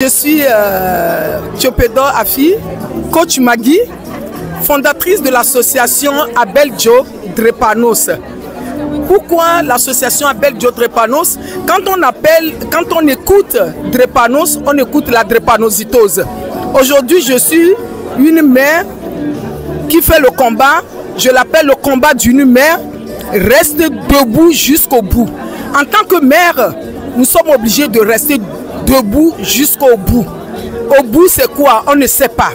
Je suis Tchopedo Afi, coach Magui, fondatrice de l'association Abel Joe Drepanos. Pourquoi l'association Abel Joe Drepanos? Quand on écoute Drepanos, on écoute la drépanocytose. Aujourd'hui, je suis une mère qui fait le combat, je l'appelle le combat d'une mère, reste debout jusqu'au bout. En tant que mère, nous sommes obligés de rester debout jusqu'au bout. Au bout, c'est quoi? On ne sait pas.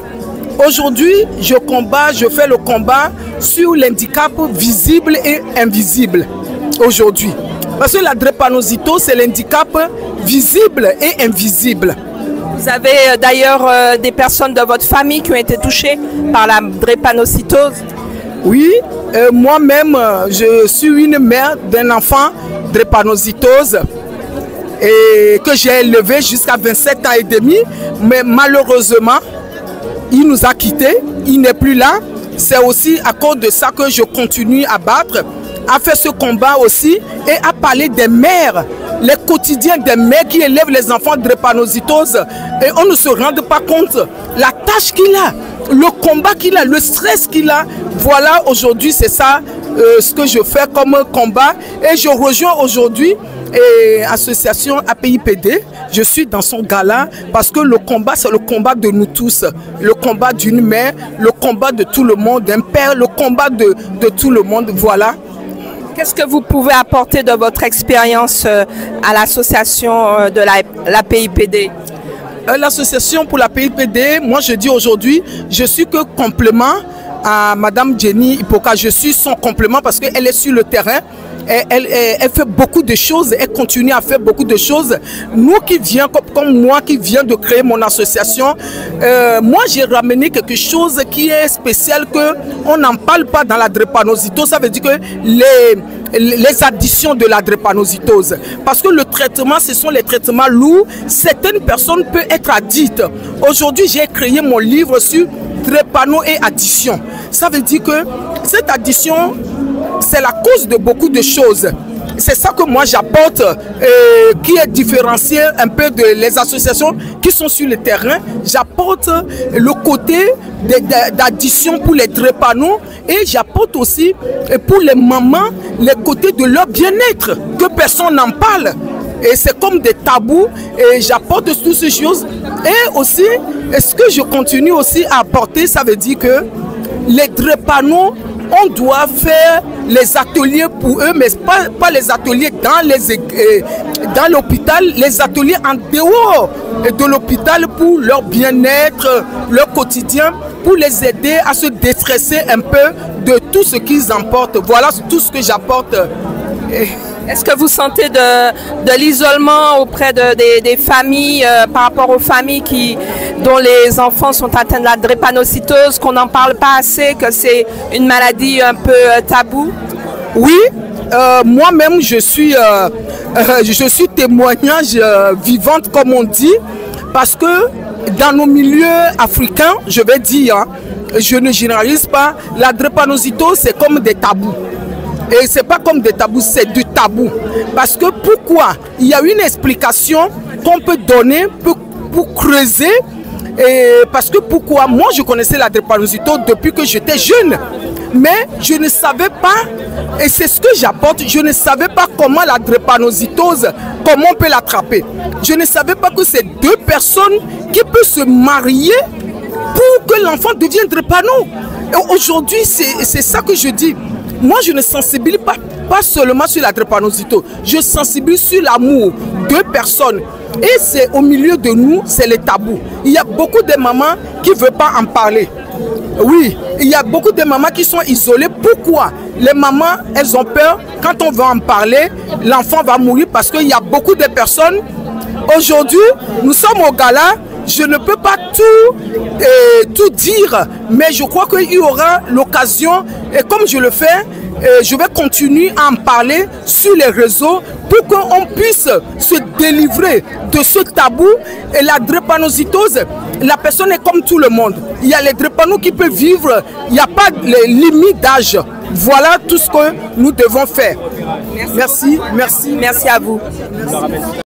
Aujourd'hui, je fais le combat sur l'handicap visible et invisible. Aujourd'hui. Parce que la drépanocytose, c'est l'handicap visible et invisible. Vous avez d'ailleurs des personnes de votre famille qui ont été touchées par la drépanocytose? Oui, moi-même, je suis une mère d'un enfant drépanocytose et que j'ai élevé jusqu'à 27 ans et demi, mais malheureusement, il nous a quittés, il n'est plus là. C'est aussi à cause de ça que je continue à battre, à faire ce combat aussi et à parler des mères, les quotidiens des mères qui élèvent les enfants de drépanocytose et on ne se rend pas compte la tâche qu'il a, le combat qu'il a, le stress qu'il a. Voilà, aujourd'hui, c'est ça ce que je fais comme combat et je rejoins aujourd'hui l'association APIPD. Je suis dans son gala parce que le combat, c'est le combat de nous tous, le combat d'une mère, le combat de tout le monde, d'un père, le combat de tout le monde. Voilà. Qu'est-ce que vous pouvez apporter de votre expérience à l'association de l'APIPD? L'association pour l'APIPD, moi je dis aujourd'hui, je suis que complément à Madame Jenny Ipoka. Je suis son complément parce qu'elle est sur le terrain. Elle fait beaucoup de choses, elle continue à faire beaucoup de choses. Nous qui viens, comme moi qui viens de créer mon association, moi j'ai ramené quelque chose qui est spécial, qu'on n'en parle pas dans la drépanocytose. Ça veut dire que les additions de la drépanocytose. Parce que le traitement, ce sont les traitements lourds. Certaines personnes peuvent être addictes. Aujourd'hui, j'ai créé mon livre sur drépano et addiction. Ça veut dire que cette addiction, c'est la cause de beaucoup de choses. C'est ça que moi j'apporte, qui est différencié un peu des associations qui sont sur le terrain. J'apporte le côté d'addition pour les drépano et j'apporte aussi pour les mamans les côtés de leur bien-être que personne n'en parle. Et c'est comme des tabous et j'apporte toutes ces choses. Et aussi, ce que je continue aussi à apporter, ça veut dire que les drépano, on doit faire les ateliers pour eux, mais pas les ateliers dans l'hôpital, les ateliers en dehors de l'hôpital pour leur bien-être, leur quotidien, pour les aider à se déstresser un peu de tout ce qu'ils emportent. Voilà tout ce que j'apporte. Est-ce que vous sentez de l'isolement auprès des familles, par rapport aux familles dont les enfants sont atteints de la drépanocytose, qu'on n'en parle pas assez, que c'est une maladie un peu taboue? Oui, moi-même je suis témoignage vivante comme on dit, parce que dans nos milieux africains, je vais dire, hein, je ne généralise pas, la drépanocytose c'est comme des tabous. Et ce n'est pas comme des tabous, c'est du tabou. Parce que pourquoi? Il y a une explication qu'on peut donner pour creuser. Et parce que pourquoi? Moi, je connaissais la drépanocytose depuis que j'étais jeune. Mais je ne savais pas, et c'est ce que j'apporte, je ne savais pas comment la drépanocytose, comment on peut l'attraper. Je ne savais pas que c'est deux personnes qui peuvent se marier pour que l'enfant devienne drépano. Et aujourd'hui, c'est ça que je dis. Moi, je ne sensibilise pas seulement sur la drépanocytose, je sensibilise sur l'amour. Deux personnes. Et c'est au milieu de nous, c'est le tabou. Il y a beaucoup de mamans qui ne veulent pas en parler. Oui, il y a beaucoup de mamans qui sont isolées. Pourquoi? Les mamans, elles ont peur. Quand on va en parler, l'enfant va mourir parce qu'il y a beaucoup de personnes. Aujourd'hui, nous sommes au gala. Je ne peux pas tout dire, mais je crois qu'il y aura l'occasion, et comme je le fais, je vais continuer à en parler sur les réseaux pour qu'on puisse se délivrer de ce tabou. Et la drépanocytose, la personne est comme tout le monde. Il y a les drépanos qui peuvent vivre, il n'y a pas de limite d'âge. Voilà tout ce que nous devons faire. Merci à vous.